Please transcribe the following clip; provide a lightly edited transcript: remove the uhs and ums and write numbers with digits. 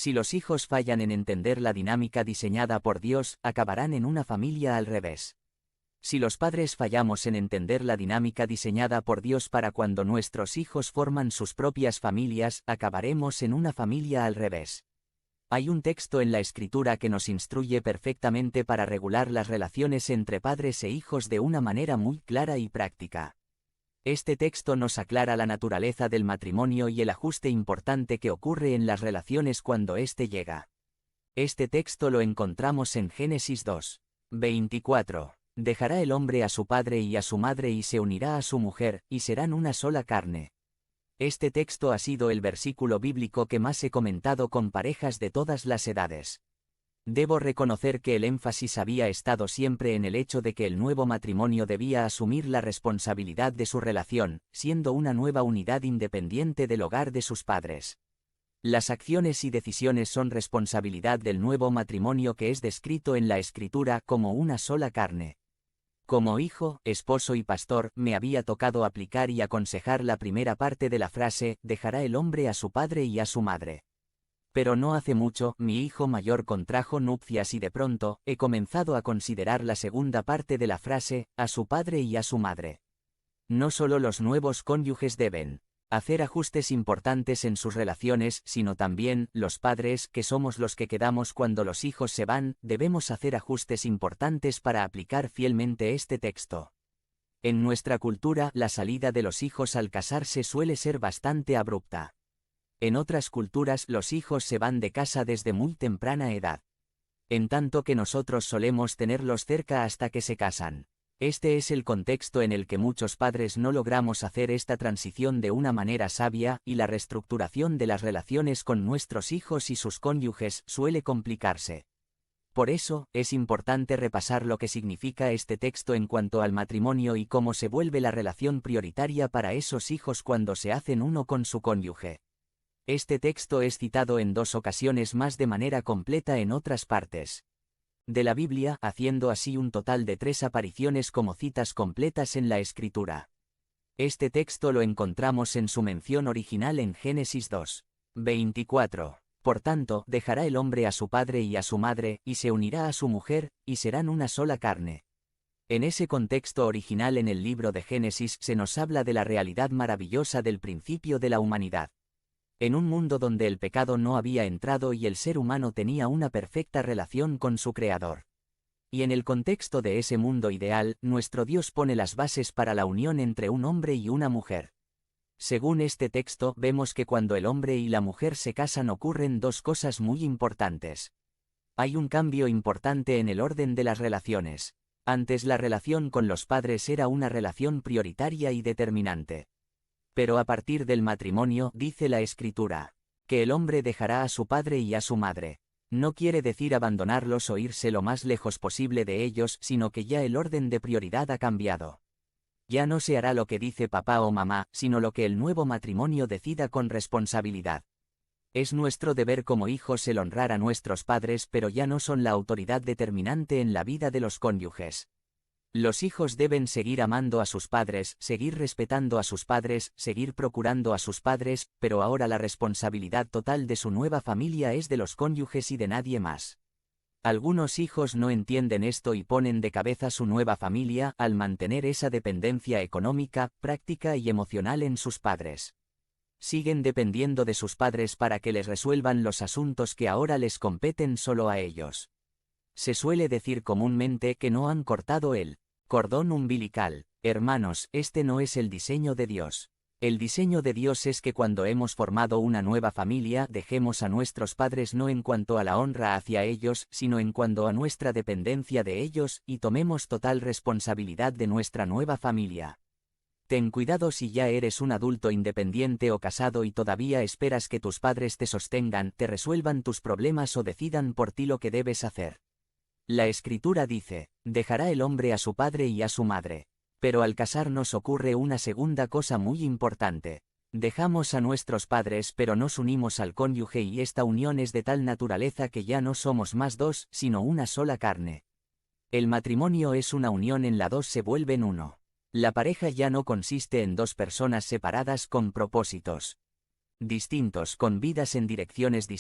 Si los hijos fallan en entender la dinámica diseñada por Dios, acabarán en una familia al revés. Si los padres fallamos en entender la dinámica diseñada por Dios para cuando nuestros hijos forman sus propias familias, acabaremos en una familia al revés. Hay un texto en la Escritura que nos instruye perfectamente para regular las relaciones entre padres e hijos de una manera muy clara y práctica. Este texto nos aclara la naturaleza del matrimonio y el ajuste importante que ocurre en las relaciones cuando éste llega. Este texto lo encontramos en Génesis 2:24. Dejará el hombre a su padre y a su madre y se unirá a su mujer, y serán una sola carne. Este texto ha sido el versículo bíblico que más he comentado con parejas de todas las edades. Debo reconocer que el énfasis había estado siempre en el hecho de que el nuevo matrimonio debía asumir la responsabilidad de su relación, siendo una nueva unidad independiente del hogar de sus padres. Las acciones y decisiones son responsabilidad del nuevo matrimonio que es descrito en la Escritura como una sola carne. Como hijo, esposo y pastor, me había tocado aplicar y aconsejar la primera parte de la frase, dejará el hombre a su padre y a su madre. Pero no hace mucho, mi hijo mayor contrajo nupcias y de pronto, he comenzado a considerar la segunda parte de la frase, a su padre y a su madre. No solo los nuevos cónyuges deben hacer ajustes importantes en sus relaciones, sino también, los padres, que somos los que quedamos cuando los hijos se van, debemos hacer ajustes importantes para aplicar fielmente este texto. En nuestra cultura, la salida de los hijos al casarse suele ser bastante abrupta. En otras culturas, los hijos se van de casa desde muy temprana edad. En tanto que nosotros solemos tenerlos cerca hasta que se casan. Este es el contexto en el que muchos padres no logramos hacer esta transición de una manera sabia, y la reestructuración de las relaciones con nuestros hijos y sus cónyuges suele complicarse. Por eso, es importante repasar lo que significa este texto en cuanto al matrimonio y cómo se vuelve la relación prioritaria para esos hijos cuando se hacen uno con su cónyuge. Este texto es citado en 2 ocasiones más de manera completa en otras partes de la Biblia, haciendo así un total de 3 apariciones como citas completas en la Escritura. Este texto lo encontramos en su mención original en Génesis 2:24. Por tanto, dejará el hombre a su padre y a su madre, y se unirá a su mujer, y serán una sola carne. En ese contexto original en el libro de Génesis se nos habla de la realidad maravillosa del principio de la humanidad. En un mundo donde el pecado no había entrado y el ser humano tenía una perfecta relación con su Creador. Y en el contexto de ese mundo ideal, nuestro Dios pone las bases para la unión entre un hombre y una mujer. Según este texto, vemos que cuando el hombre y la mujer se casan ocurren 2 cosas muy importantes. Hay un cambio importante en el orden de las relaciones. Antes la relación con los padres era una relación prioritaria y determinante. Pero a partir del matrimonio, dice la Escritura, que el hombre dejará a su padre y a su madre. No quiere decir abandonarlos o irse lo más lejos posible de ellos, sino que ya el orden de prioridad ha cambiado. Ya no se hará lo que dice papá o mamá, sino lo que el nuevo matrimonio decida con responsabilidad. Es nuestro deber como hijos el honrar a nuestros padres, pero ya no son la autoridad determinante en la vida de los cónyuges. Los hijos deben seguir amando a sus padres, seguir respetando a sus padres, seguir procurando a sus padres, pero ahora la responsabilidad total de su nueva familia es de los cónyuges y de nadie más. Algunos hijos no entienden esto y ponen de cabeza su nueva familia al mantener esa dependencia económica, práctica y emocional en sus padres. Siguen dependiendo de sus padres para que les resuelvan los asuntos que ahora les competen solo a ellos. Se suele decir comúnmente que no han cortado el cordón umbilical. Hermanos, este no es el diseño de Dios. El diseño de Dios es que cuando hemos formado una nueva familia dejemos a nuestros padres no en cuanto a la honra hacia ellos, sino en cuanto a nuestra dependencia de ellos, y tomemos total responsabilidad de nuestra nueva familia. Ten cuidado si ya eres un adulto independiente o casado y todavía esperas que tus padres te sostengan, te resuelvan tus problemas o decidan por ti lo que debes hacer. La Escritura dice, dejará el hombre a su padre y a su madre. Pero al casarnos ocurre una segunda cosa muy importante. Dejamos a nuestros padres pero nos unimos al cónyuge y esta unión es de tal naturaleza que ya no somos más 2, sino una sola carne. El matrimonio es una unión en la 2 se vuelven uno. La pareja ya no consiste en 2 personas separadas con propósitos distintos, con vidas en direcciones distintas.